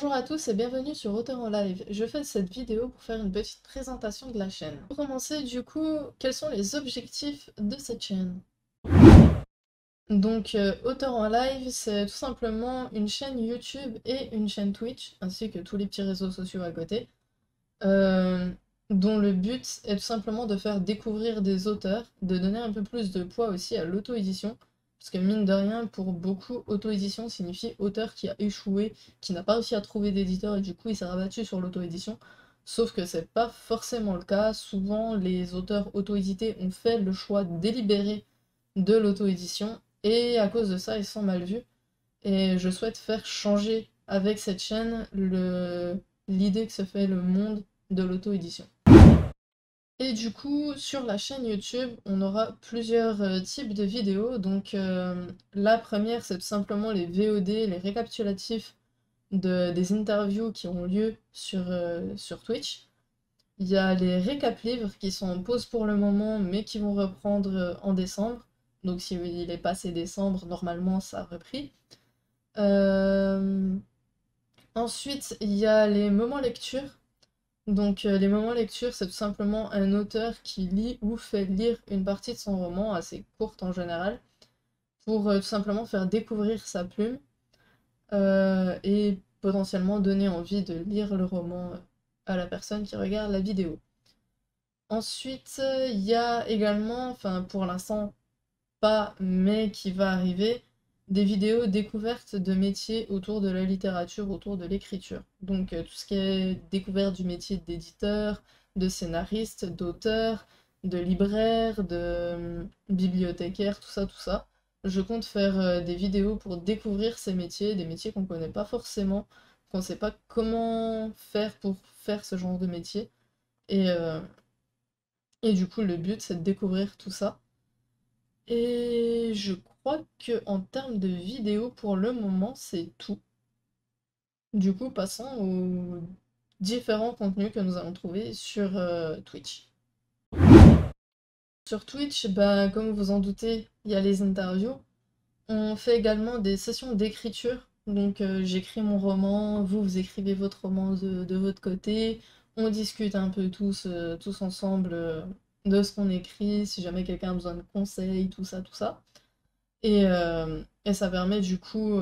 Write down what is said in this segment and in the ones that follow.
Bonjour à tous et bienvenue sur Auteur en Live. Je fais cette vidéo pour faire une petite présentation de la chaîne. Pour commencer, du coup, quels sont les objectifs de cette chaîne? Donc, Auteur en Live, c'est tout simplement une chaîne YouTube et une chaîne Twitch, ainsi que tous les petits réseaux sociaux à côté, euh, dont le but est tout simplement de faire découvrir des auteurs, de donner un peu plus de poids aussi à l'auto-édition, parce que mine de rien, pour beaucoup, auto-édition signifie auteur qui a échoué, qui n'a pas réussi à trouver d'éditeur et du coup il s'est rabattu sur l'auto-édition. Sauf que c'est pas forcément le cas. Souvent, les auteurs auto-édités ont fait le choix délibéré de l'auto-édition et à cause de ça, ils sont mal vus. Et je souhaite faire changer avec cette chaîne l'idée que se fait le monde de l'auto-édition. Et du coup, sur la chaîne YouTube, on aura plusieurs types de vidéos. Donc, la première, c'est tout simplement les VOD, les récapitulatifs des interviews qui ont lieu sur Twitch. Il y a les récap livres qui sont en pause pour le moment, mais qui vont reprendre en décembre. Donc, s'il est passé décembre, normalement, ça a repris. Euh, Ensuite, il y a les moments lecture. Donc, les moments lecture, c'est tout simplement un auteur qui lit ou fait lire une partie de son roman, assez courte en général, pour tout simplement faire découvrir sa plume et potentiellement donner envie de lire le roman à la personne qui regarde la vidéo. Ensuite, il y a également, enfin pour l'instant pas, mais qui va arriver, des vidéos découvertes de métiers autour de la littérature, autour de l'écriture. Donc tout ce qui est découverte du métier d'éditeur, de scénariste, d'auteur, de libraire, de bibliothécaire, tout ça, tout ça. Je compte faire des vidéos pour découvrir ces métiers, des métiers qu'on connaît pas forcément, qu'on sait pas comment faire pour faire ce genre de métier. Et, euh, et du coup, le but, c'est de découvrir tout ça. Et je crois que en termes de vidéos, pour le moment, c'est tout. Du coup, passons aux différents contenus que nous allons trouver sur Twitch. Sur Twitch, bah, comme vous en doutez, il y a les interviews. On fait également des sessions d'écriture. Donc j'écris mon roman, vous écrivez votre roman de votre côté. On discute un peu tous ensemble de ce qu'on écrit, si jamais quelqu'un a besoin de conseils, tout ça, tout ça. Et ça permet du coup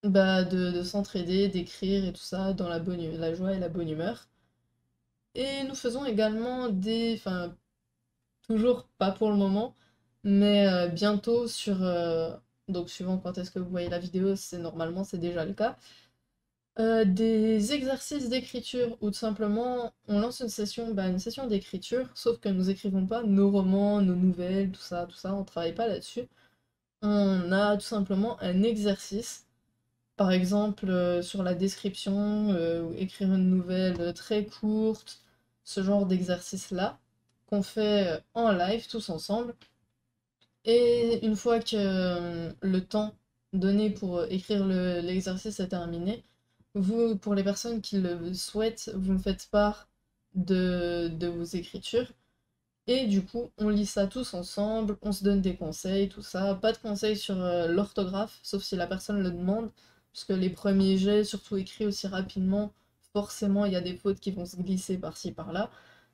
bah, de s'entraider, d'écrire et tout ça dans la joie et la bonne humeur. Et nous faisons également enfin toujours pas pour le moment, mais bientôt donc suivant quand est-ce que vous voyez la vidéo, c'est déjà le cas, des exercices d'écriture où tout simplement on lance une session d'écriture, sauf que nous écrivons pas nos romans, nos nouvelles, tout ça, on travaille pas là-dessus. On a tout simplement un exercice, par exemple sur la description, ou écrire une nouvelle très courte, ce genre d'exercice-là, qu'on fait en live tous ensemble. Et une fois que le temps donné pour écrire l'exercice est terminé, vous, pour les personnes qui le souhaitent, vous me faites part de vos écritures. Et du coup, on lit ça tous ensemble, on se donne des conseils, tout ça. Pas de conseils sur l'orthographe, sauf si la personne le demande, parce que les premiers jets, surtout écrits aussi rapidement, forcément, il y a des fautes qui vont se glisser par-ci, par-là.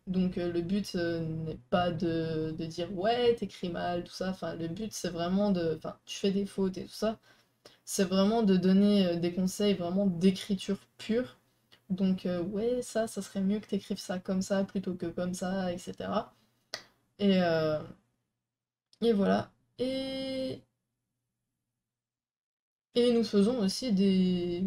Donc le but n'est pas de dire ouais, t'écris mal, tout ça. Enfin, le but c'est vraiment de. Enfin, tu fais des fautes et tout ça. C'est vraiment de donner des conseils vraiment d'écriture pure. Donc ouais, ça serait mieux que t'écrives ça comme ça plutôt que comme ça, etc. Et, euh, et voilà. Et nous faisons aussi des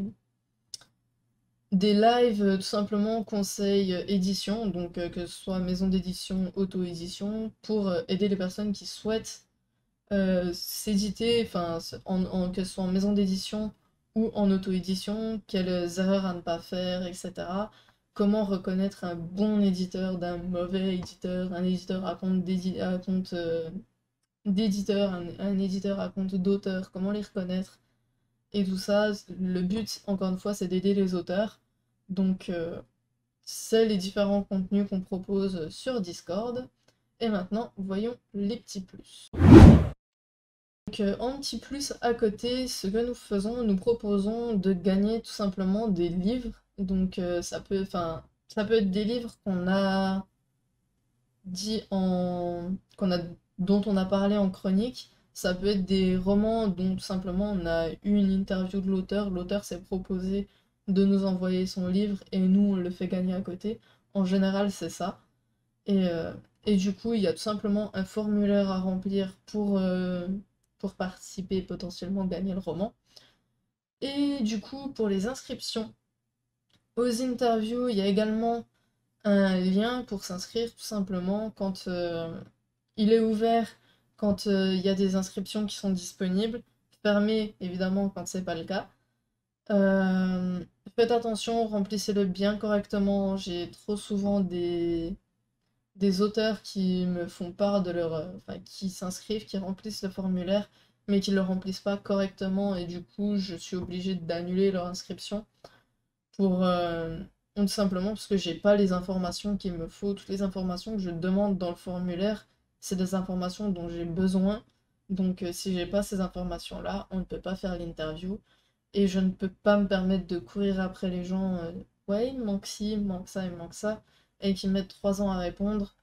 lives tout simplement conseils édition, donc que ce soit maison d'édition, auto-édition, pour aider les personnes qui souhaitent s'éditer, enfin que ce soit en maison d'édition ou en auto-édition, quelles erreurs à ne pas faire, etc. Comment reconnaître un bon éditeur d'un mauvais éditeur, un éditeur à compte d'éditeur, un éditeur à compte d'auteur, comment les reconnaître, et tout ça. Le but, encore une fois, c'est d'aider les auteurs. Donc, c'est les différents contenus qu'on propose sur Discord. Et maintenant, voyons les petits plus. Donc en petit plus à côté, ce que nous faisons, nous proposons de gagner tout simplement des livres. Donc ça peut être des livres qu'on a dit en qu'on a dont on a parlé en chronique. Ça peut être des romans dont tout simplement on a eu une interview de l'auteur. L'auteur s'est proposé de nous envoyer son livre et nous on le fait gagner à côté. En général, c'est ça. Et, euh, et du coup, il y a tout simplement un formulaire à remplir pour participer et potentiellement gagner le roman. Et du coup, pour les inscriptions aux interviews, il y a également un lien pour s'inscrire tout simplement quand il est ouvert, quand il y a des inscriptions qui sont disponibles, fermé évidemment quand c'est pas le cas. Euh, Faites attention, remplissez-le bien correctement. J'ai trop souvent des auteurs qui me font part de leur, enfin, qui s'inscrivent, qui remplissent le formulaire, mais qui le remplissent pas correctement et du coup je suis obligée d'annuler leur inscription pour tout simplement parce que j'ai pas les informations qu'il me faut. Toutes les informations que je demande dans le formulaire, c'est des informations dont j'ai besoin. Donc si j'ai pas ces informations-là, on ne peut pas faire l'interview. Et je ne peux pas me permettre de courir après les gens, ouais, il me manque ci, il me manque ça, il me manque ça, et qui mettent 3 ans à répondre.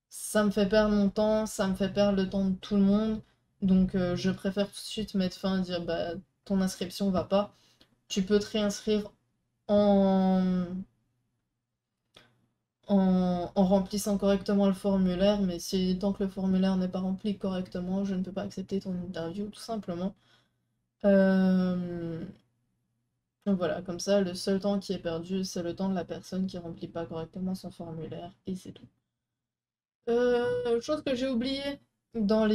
Ça me fait perdre mon temps, ça me fait perdre le temps de tout le monde. Donc je préfère tout de suite mettre fin et dire bah ton inscription va pas. Tu peux te réinscrire en, en remplissant correctement le formulaire, mais si tant que le formulaire n'est pas rempli correctement, je ne peux pas accepter ton interview, tout simplement. Euh, donc voilà, comme ça, le seul temps qui est perdu, c'est le temps de la personne qui remplit pas correctement son formulaire, et c'est tout. Chose que j'ai oublié dans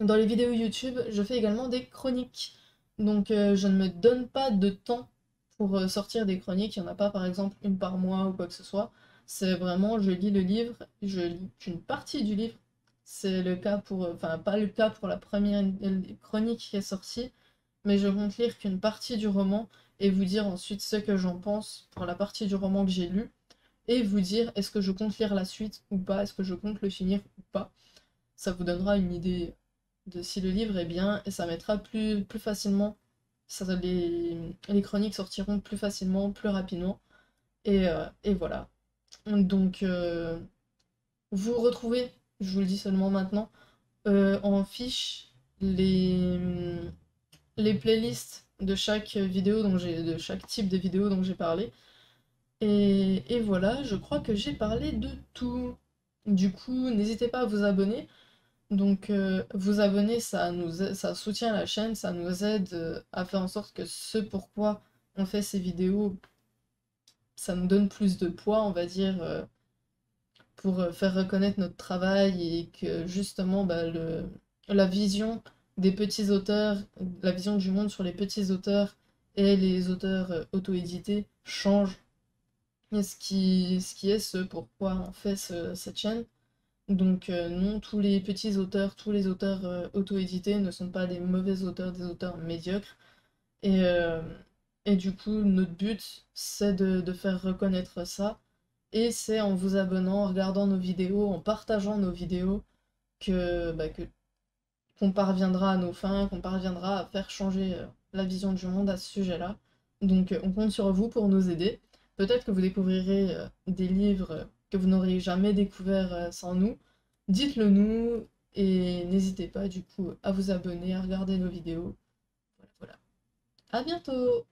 dans les vidéos YouTube, je fais également des chroniques. Donc je ne me donne pas de temps pour sortir des chroniques. Il n'y en a pas par exemple une par mois ou quoi que ce soit. C'est vraiment, je lis le livre, je lis qu'une partie du livre. C'est le cas pour, enfin pas le cas pour la première chronique qui est sortie, mais je compte lire qu'une partie du roman et vous dire ensuite ce que j'en pense pour la partie du roman que j'ai lu et vous dire est-ce que je compte lire la suite ou pas, est-ce que je compte le finir ou pas. Ça vous donnera une idée de si le livre est bien et ça mettra plus facilement. Les chroniques sortiront plus facilement, plus rapidement. Et voilà. Donc, vous retrouvez, je vous le dis seulement maintenant, en fiche les playlists de chaque vidéo de chaque type de vidéo dont j'ai parlé. Et voilà, je crois que j'ai parlé de tout. Du coup, n'hésitez pas à vous abonner. Donc, vous abonner, ça soutient la chaîne, ça nous aide à faire en sorte que ce pourquoi on fait ces vidéos, ça nous donne plus de poids, on va dire, pour faire reconnaître notre travail et que justement, bah, la vision des petits auteurs, la vision du monde sur les petits auteurs et les auteurs auto-édités change. Et ce qui est ce pourquoi on fait cette chaîne. Donc non, tous les petits auteurs, tous les auteurs auto-édités ne sont pas des mauvais auteurs, des auteurs médiocres. Et, euh, et du coup, notre but, c'est de faire reconnaître ça. Et c'est en vous abonnant, en regardant nos vidéos, en partageant nos vidéos, qu'on parviendra à nos fins, qu'on parviendra à faire changer la vision du monde à ce sujet-là. Donc on compte sur vous pour nous aider. Peut-être que vous découvrirez des livres que vous n'auriez jamais découverts sans nous. Dites-le nous et n'hésitez pas du coup à vous abonner, à regarder nos vidéos. Voilà, voilà. À bientôt!